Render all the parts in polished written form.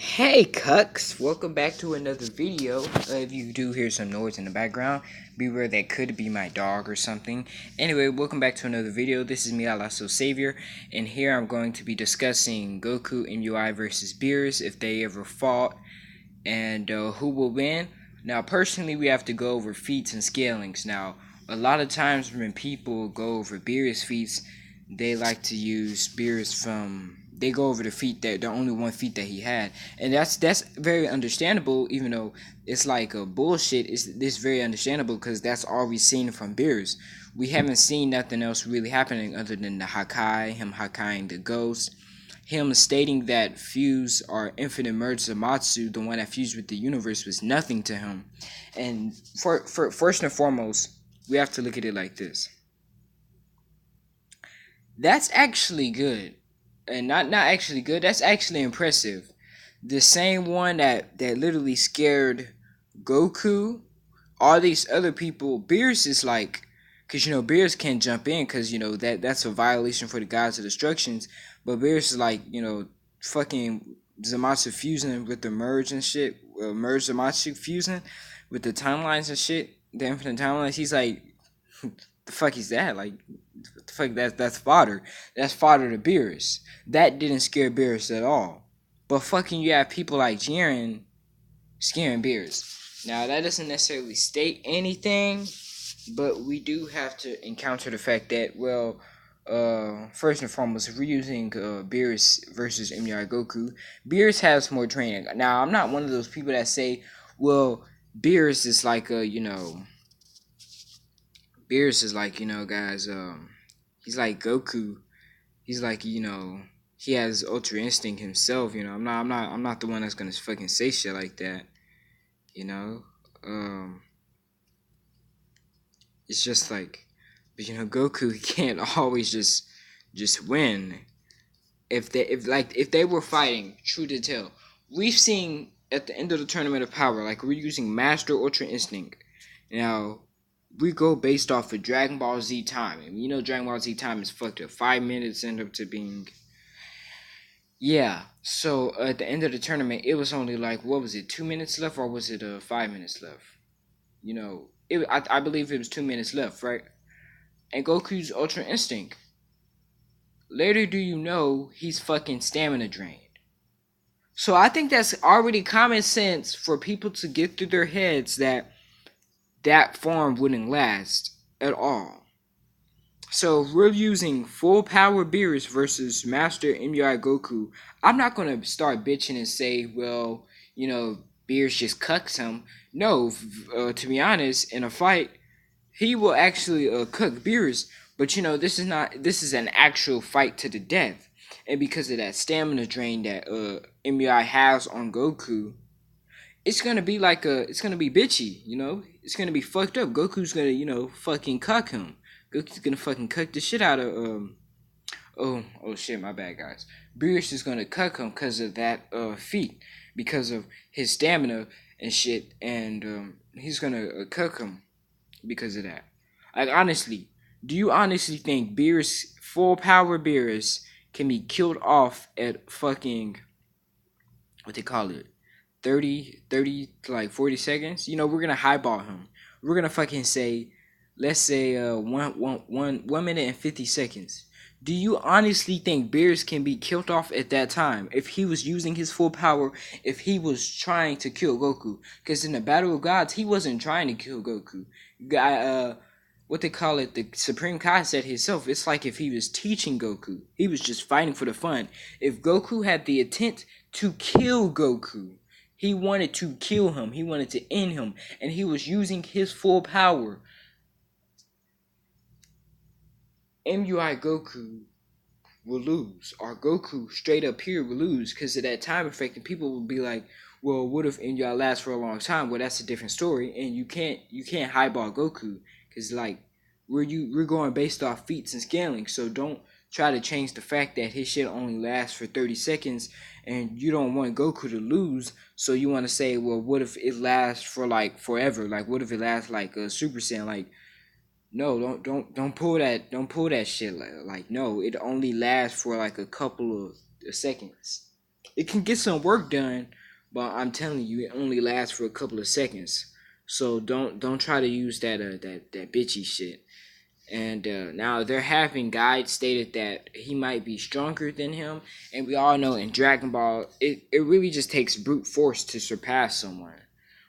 Hey cucks, welcome back to another video. If you do hear some noise in the background, beware that could be my dog or something. Anyway, welcome back to another video. This is me, Alasso Savior, and here I'm going to be discussing Goku and MUI versus Beerus if they ever fought, and who will win. Now, personally, we have to go over feats and scalings. Now, a lot of times when people go over Beerus feats, they like to use Beerus from. They go over the feat that the only one feat that he had, and that's very understandable. Even though it's like a bullshit, it's very understandable because that's all we've seen from Beerus. We haven't seen nothing else really happening other than the Hakai, him Hakaiing the ghost, him stating that fuse or infinite merge Zamatsu, the one that fused with the universe, was nothing to him. And for first and foremost, we have to look at it like this. That's actually good. And not actually good, that's actually impressive. The same one that literally scared Goku, all these other people, Beerus is like, because Beerus can't jump in because that's a violation for the gods of destructions. But Beerus is like, fucking Zamatsu fusing with the merge and shit, merge Zamatsu fusing with the timelines and shit, the infinite timelines. He's like, the fuck is that? Like, what the fuck? That's fodder. That's fodder to Beerus. That didn't scare Beerus at all. But fucking, you have people like Jiren scaring Beerus. Now that doesn't necessarily state anything, but we do have to encounter the fact that, well, first and foremost, if we're using Beerus versus MUI Goku, Beerus has more training. Now, I'm not one of those people that say, well, Beerus is like Beerus is like, guys, he's like Goku. He's like, he has Ultra Instinct himself. I'm not the one that's gonna fucking say shit like that. You know, um, it's just like, but Goku he can't always just win. If they were fighting, true to tell, we've seen at the end of the Tournament of Power, like we're using Master Ultra Instinct. Now, we go based off of Dragon Ball Z time. And Dragon Ball Z time is fucked up. 5 minutes end up to being. Yeah. So at the end of the tournament, it was only like, what was it, 2 minutes left, or was it 5 minutes left? I believe it was 2 minutes left, right? And Goku's Ultra Instinct. Later, do you know he's fucking stamina drained? So I think that's already common sense for people to get through their heads that form wouldn't last at all. So if we're using full power Beerus versus Master MUI Goku, I'm not gonna start bitching and say, well, Beerus just cucks him. No, to be honest, in a fight, he will actually cook Beerus. But this is an actual fight to the death, and because of that stamina drain that MUI has on Goku, it's gonna be bitchy, it's gonna be fucked up. Goku's gonna, fucking cuck him. Goku's gonna fucking cuck the shit out of oh shit, my bad guys. Beerus is gonna cuck him because of that feat, because of his stamina and shit, and he's gonna cuck him because of that. Like, honestly, do you honestly think Beerus, full power Beerus, can be killed off at fucking, what they call it, 30 to like 40 seconds? We're gonna highball him. We're gonna fucking say, let's say 1 minute and 50 seconds. Do you honestly think Beerus can be killed off at that time if he was using his full power, if he was trying to kill Goku? Because in the Battle of Gods, he wasn't trying to kill Goku. What they call it, the Supreme Kai said himself, it's like if he was teaching Goku. He was just fighting for the fun. If Goku had the intent to kill Goku, he wanted to kill him, he wanted to end him, and he was using his full power, MUI Goku will lose, or Goku straight up here will lose because of that time effect, and people will be like, well, what if MUI lasts for a long time? Well, that's a different story, and you can't highball Goku because, like, we're going based off feats and scaling, so don't try to change the fact that his shit only lasts for 30 seconds and you don't want Goku to lose, so you want to say, well, what if it lasts for like forever? Like, what if it lasts like a Super Saiyan? Like, no, don't pull that shit. Like, no, it only lasts for like a couple of seconds. It can get some work done, but I'm telling you, it only lasts for a couple of seconds. So don't try to use that bitchy shit. And now there have been guides stated that he might be stronger than him, and we all know in Dragon Ball, it really just takes brute force to surpass someone.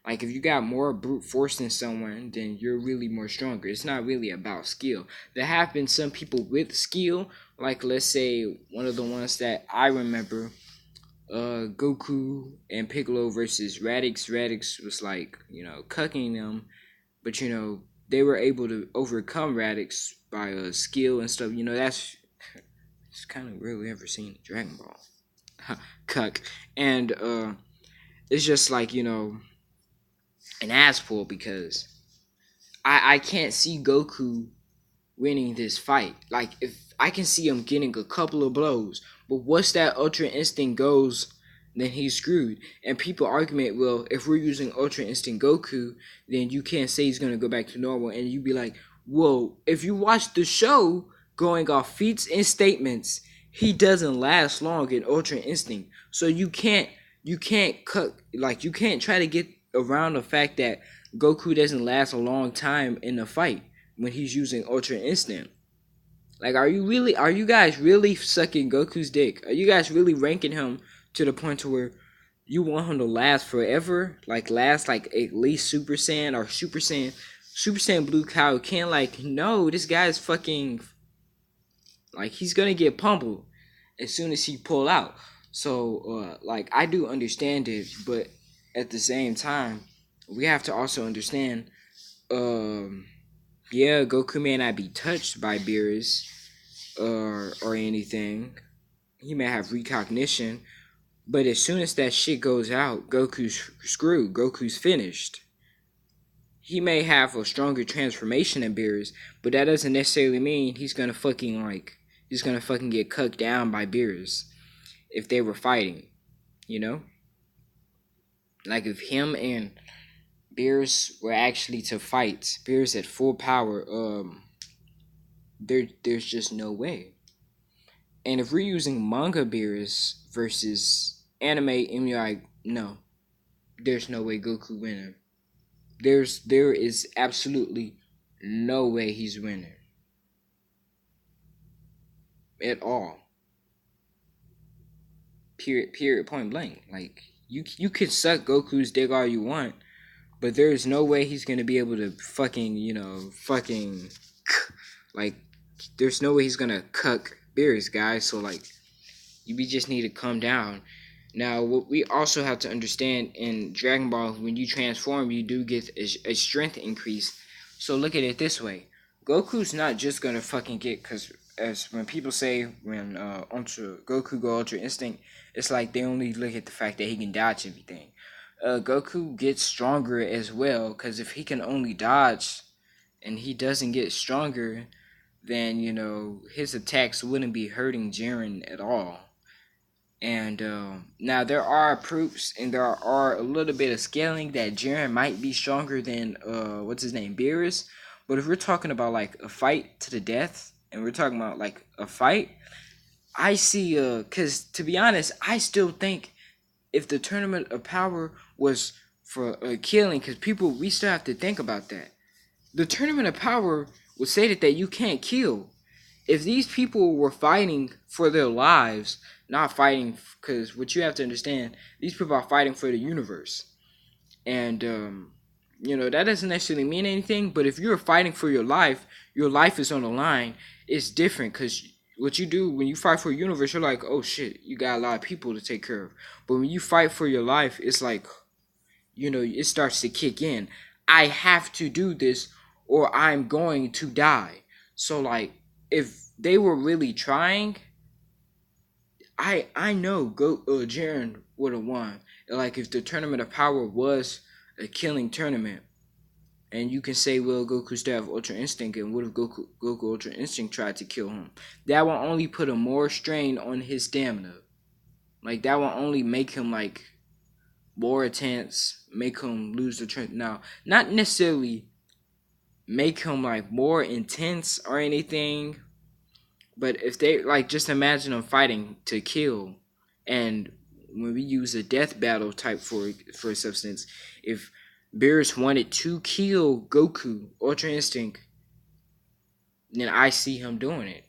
Like if you got more brute force than someone, then you're really more stronger. It's not really about skill. There have been some people with skill, like let's say one of the ones that I remember, Goku and Piccolo versus Radix. Radix was like, cucking them, but they were able to overcome Radix by skill and stuff. That's it's kind of rarely ever seen in Dragon Ball. Cuck. And it's just like, an ass pull because I can't see Goku winning this fight. Like if I can see him getting a couple of blows, but once that Ultra Instinct goes, then he's screwed. And people argument, well, if we're using Ultra Instinct Goku, then you can't say he's gonna go back to normal. And you be like, whoa, if you watch the show going off feats and statements, he doesn't last long in Ultra Instinct. So you can't cut, like you can't try to get around the fact that Goku doesn't last a long time in the fight when he's using Ultra Instinct. Like, are you guys really sucking Goku's dick? Are you guys really ranking him to the point to where you want him to last forever? Like, last, like, at least Super Saiyan or Super Saiyan Blue Cow can't, like, no, this guy's fucking, like, he's gonna get pummeled as soon as he pull out. So, like, I do understand it, but at the same time, we have to also understand, yeah, Goku may not be touched by Beerus or anything. He may have recognition, but as soon as that shit goes out, Goku's screwed. Goku's finished. He may have a stronger transformation than Beerus, but that doesn't necessarily mean he's gonna fucking get cut down by Beerus if they were fighting, you know? Like if him and Beerus were actually to fight, Beerus at full power, there's just no way. And if we're using manga Beerus versus anime MUI, no, there's no way Goku winning. There is absolutely no way he's winning at all. Period. Point blank. Like you can suck Goku's dick all you want, but there's no way he's gonna be able to fucking like. There's no way he's gonna cuck Beerus, guys. So like, just need to calm down. Now, what we also have to understand in Dragon Ball, when you transform, you do get a strength increase. So look at it this way: Goku's not just gonna fucking get, because as when people say when Goku go Ultra Instinct, it's like they only look at the fact that he can dodge everything. Goku gets stronger as well, because if he can only dodge and he doesn't get stronger, then his attacks wouldn't be hurting Jiren at all. And now there are proofs and there are a little bit of scaling that Jiren might be stronger than what's his name, Beerus. But if we're talking about like a fight to the death, and we're talking about like a fight, I see because to be honest, I still think if the Tournament of Power was for killing, because we still have to think about that. The Tournament of Power would say that you can't kill. If these people were fighting for their lives, not fighting, because what you have to understand, these people are fighting for the universe. And, that doesn't necessarily mean anything, but if you're fighting for your life is on the line, it's different, because what you do when you fight for a universe, you're like, oh shit, you got a lot of people to take care of. But when you fight for your life, it's like, it starts to kick in. I have to do this or I'm going to die. So like, if they were really trying, I know Jiren would have won. Like if the Tournament of Power was a killing tournament, and you can say, well, Goku still have Ultra Instinct, and what if Goku Ultra Instinct tried to kill him? That will only put a more strain on his stamina. Like that will only make him like more intense, make him lose the trend. Now, not necessarily make him like more intense or anything, but if they like, just imagine them fighting to kill, and when we use a death battle type for a substance, if Beerus wanted to kill Goku, Ultra Instinct, then I see him doing it.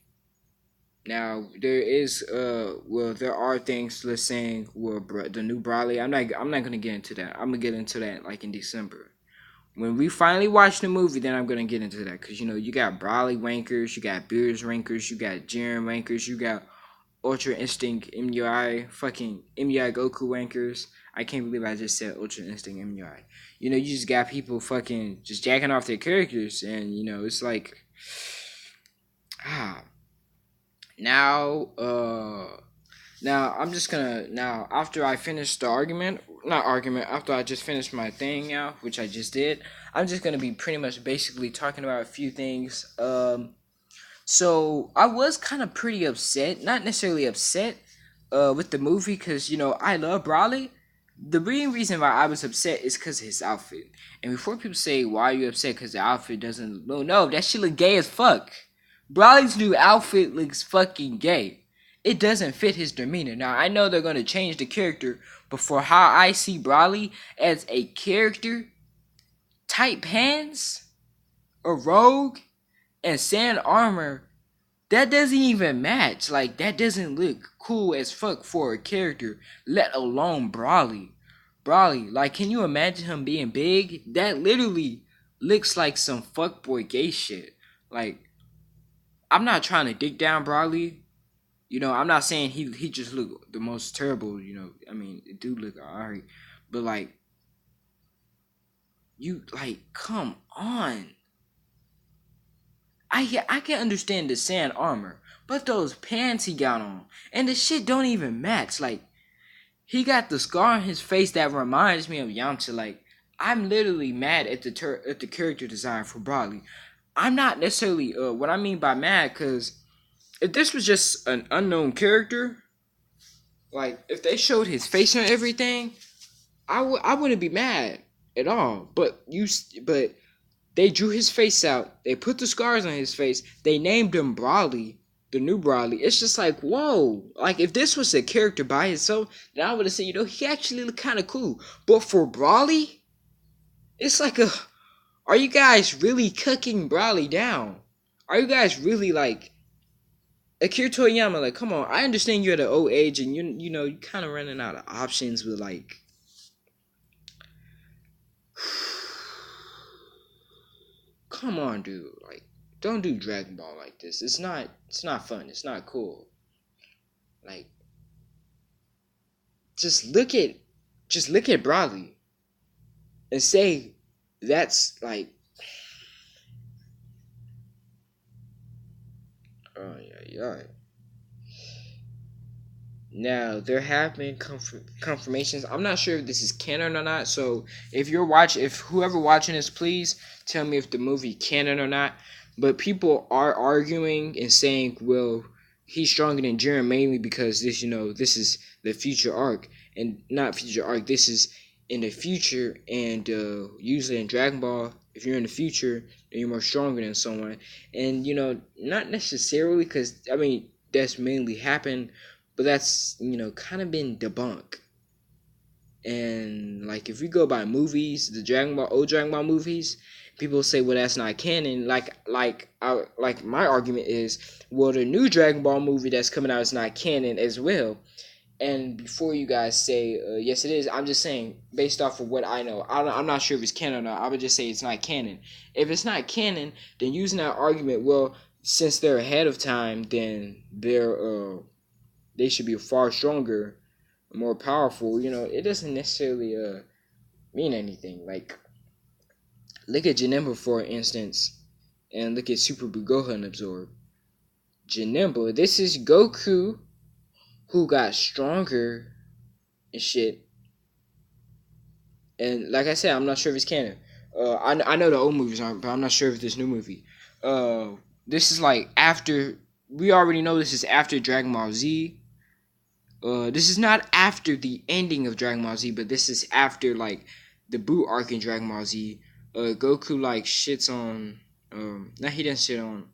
Now there are things let's saying the new Broly. I'm not gonna get into that. I'm gonna get into that like in December. When we finally watch the movie, then I'm gonna get into that because you got Broly wankers, you got Beerus wankers, you got Jiren wankers, you got Ultra Instinct MUI fucking MUI Goku wankers. I can't believe I just said Ultra Instinct MUI. You just got people fucking just jacking off their characters, and it's like ah. Now, I'm just gonna after I finish the after I just finished my thing now, which I just did, I'm just gonna be pretty much basically talking about a few things. So I was kind of pretty upset, not necessarily upset, with the movie, cause I love Broly. The main reason why I was upset is because of his outfit. And before people say why are you upset because the outfit doesn't, no, that shit look gay as fuck. Broly's new outfit looks fucking gay. It doesn't fit his demeanor. Now, I know they're going to change the character, but for how I see Broly as a character, tight pants, a rogue, and sand armor, that doesn't even match. Like, that doesn't look cool as fuck for a character, let alone Broly. Broly, like, can you imagine him being big? That literally looks like some fuckboy gay shit. Like, I'm not trying to dig down Broly. I'm not saying he just look the most terrible, I mean, it do look alright. But like come on. I can understand the sand armor, but those pants he got on and the shit don't even match. Like, he got the scar on his face that reminds me of Yamcha. Like, I'm literally mad at the character design for Broly. I'm not necessarily what I mean by mad, because if this was just an unknown character, like if they showed his face and everything, I wouldn't be mad at all. But they drew his face out, they put the scars on his face, they named him Broly, the new Broly. It's just like, whoa. Like, if this was a character by himself, then I would have said, he actually looked kind of cool. But for Broly, it's like are you guys really cooking Broly down? Are you guys really like Akira Toriyama? Like, come on, I understand you're at an old age and you kind of running out of options with like. Come on, dude. Like, don't do Dragon Ball like this. It's not fun. It's not cool. Like, just look at Broly and say that's like. Oh yeah. Now, there have been confirmations. I'm not sure if this is canon or not. So if whoever watching this, please tell me if the movie canon or not. But people are arguing and saying, well, he's stronger than Jiren mainly because this is the future arc, and not future arc. This is in the future, and usually in Dragon Ball, if you're in the future, then you're more stronger than someone. And not necessarily, because I mean that's mainly happened. But that's, kind of been debunked. And, like, if we go by movies, the old Dragon Ball movies, people say, well, that's not canon. Like my argument is, well, the new Dragon Ball movie that's coming out is not canon as well. And before you guys say, yes, it is, I'm just saying, based off of what I know, I'm not sure if it's canon or not. I would just say it's not canon. If it's not canon, then using that argument, well, since they're ahead of time, then they should be far stronger, more powerful. It doesn't necessarily mean anything. Like, look at Janemba, for instance, and look at Super Gohan Absorb. Janemba, this is Goku who got stronger and shit. And like I said, I'm not sure if it's canon. I know the old movies aren't, but I'm not sure if this new movie. This is like after. We already know this is after Dragon Ball Z. This is not after the ending of Dragon Ball Z, but this is after like the boot arc in Dragon Ball Z. Goku like shits on. He didn't shit on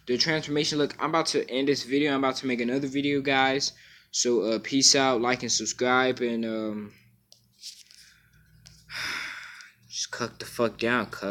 the transformation. Look, I'm about to end this video. I'm about to make another video, guys. So peace out, like and subscribe, and just cuck the fuck down, cuck.